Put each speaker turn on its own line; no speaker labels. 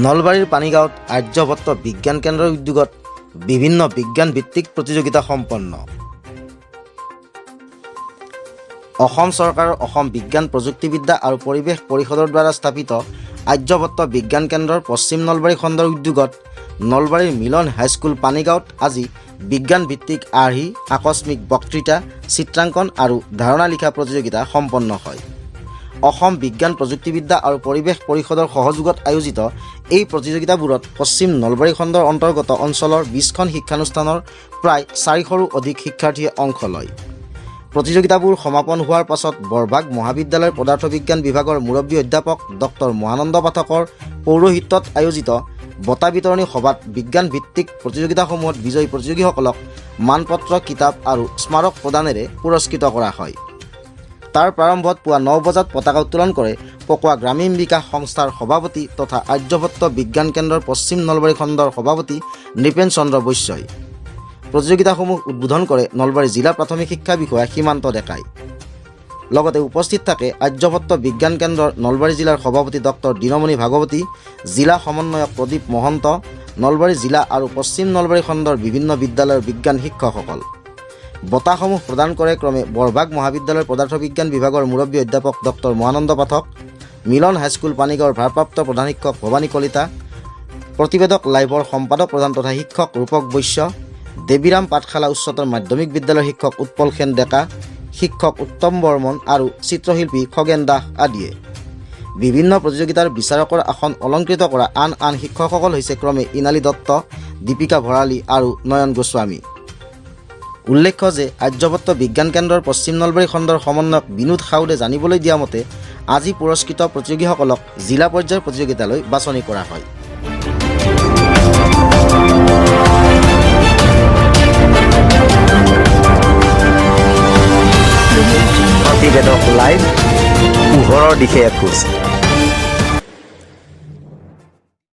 নলবাৰীৰ পানীগাঁৱত আৰ্যভট্ট বিজ্ঞান কেন্দ্ৰৰ উদ্যোগত বিভিন্ন বিজ্ঞান ভিত্তিক প্ৰতিযোগিতা সম্পন্ন। অসম চৰকাৰৰ অসম বিজ্ঞান প্ৰযুক্তিবিদ্যা আৰু পৰিৱেশ পৰিষদৰ দ্বাৰা স্থাপিত আৰ্যভট্ট বিজ্ঞান কেন্দ্ৰৰ পশ্চিম নলবাৰী খণ্ডৰ উদ্যোগত নলবাৰীৰ মিলন হাইস্কুল পানীগাঁৱত আজি বিজ্ঞান ভিত্তিক আৰ্হি, আকস্মিক বক্তৃতা, চিত্ৰাংকন আৰু ধাৰণা লিখা প্ৰতিযোগিতা সম্পন্ন হয়। অসম বিজ্ঞান প্ৰযুক্তিবিদ্যা আৰু পৰিৱেশ পৰিষদৰ সহযোগত আয়োজিত এই প্ৰতিযোগিতাবোৰত পশ্চিম নলবাৰী খণ্ডৰ অন্তৰ্গত অঞ্চলৰ 20খন শিক্ষানুষ্ঠানৰ প্ৰায় 400ৰো অধিক শিক্ষাৰ্থীয়ে অংশ লয়। প্ৰতিযোগিতাবোৰ সমাপন হোৱাৰ পাছত বৰভাগ মহাবিদ্যালয়ৰ পদাৰ্থ বিজ্ঞান বিভাগৰ মুৰব্বী অধ্যাপক ডক্টৰ মহানন্দ পাঠকৰ পৌৰোহিত্যত আয়োজিত বঁটা বিতৰণী সভাত বিজ্ঞান ভিত্তিক প্ৰতিযোগিতাসমূহত বিজয়ী প্ৰতিযোগীসকলক মানপত্ৰ, কিতাপ আৰু স্মাৰক প্ৰদানেৰে পুৰস্কৃত কৰা হয়। তাৰ প্ৰাৰম্ভত পুৱা 9 বজাত পতাকা উত্তোলন কৰে পকোৱা গ্ৰামীণ বিকাশ সংস্থাৰ সভাপতি তথা আৰ্যভট্ট বিজ্ঞান কেন্দ্ৰৰ পশ্চিম নলবাৰী খণ্ডৰ সভাপতি নৃপেন চন্দ্ৰ বৈশ্যই। প্ৰতিযোগিতাসমূহ উদ্বোধন কৰে নলবাৰী জিলা প্ৰাথমিক শিক্ষা বিষয়া সীমান্ত ডেকাই। লগতে উপস্থিত থাকে আৰ্যভট্ট বিজ্ঞান কেন্দ্ৰৰ নলবাৰী জিলাৰ সভাপতি ডক্টৰ দিনমণি ভাগৱতী, জিলা সমন্বয়ক প্ৰদীপ মহন্ত, নলবাৰী জিলা আৰু পশ্চিম নলবাৰী খণ্ডৰ বিভিন্ন বিদ্যালয়ৰ বিজ্ঞান শিক্ষকসকল। বঁটাসমূহ প্ৰদান কৰে ক্ৰমে বৰভাগ মহাবিদ্যালয়ৰ পদাৰ্থ বিজ্ঞান বিভাগৰ মুৰব্বী অধ্যাপক ডক্টৰ মহানন্দ পাঠক, মিলন হাইস্কুল পানীগাঁৱৰ ভাৰপ্ৰাপ্ত প্ৰধান শিক্ষক ভৱানী কলিতা, প্ৰতিবেদক লাইভৰ সম্পাদক প্ৰধান তথা শিক্ষক ৰূপক বৈশ্য, দেৱীৰাম পাঠশালা উচ্চতৰ মাধ্যমিক বিদ্যালয়ৰ শিক্ষক উৎপল সেন ডেকা, শিক্ষক উত্তম বৰ্মন আৰু চিত্ৰশিল্পী খগেন দাস আদিয়ে। বিভিন্ন প্ৰতিযোগিতাৰ বিচাৰকৰ আসন অলংকৃত কৰা আন আন শিক্ষকসকল হৈছে ক্ৰমে ইনালী দত্ত, দীপিকা ভৰালী আৰু নয়ন গোস্বামী। উল্লেখ্য যে আৰ্যভট্ট বিজ্ঞান কেন্দ্ৰৰ পশ্চিম নলবাৰী খণ্ডৰ সমন্বয়ক বিনোদ সাউদে জানিবলৈ দিয়া মতে আজি পুৰস্কৃত প্ৰতিযোগীসকলক জিলা পৰ্যায়ৰ প্ৰতিযোগিতালৈ বাছনি কৰা হয়। প্ৰতিবেদক লাইভ, পোহৰৰ দিশে এখোজ।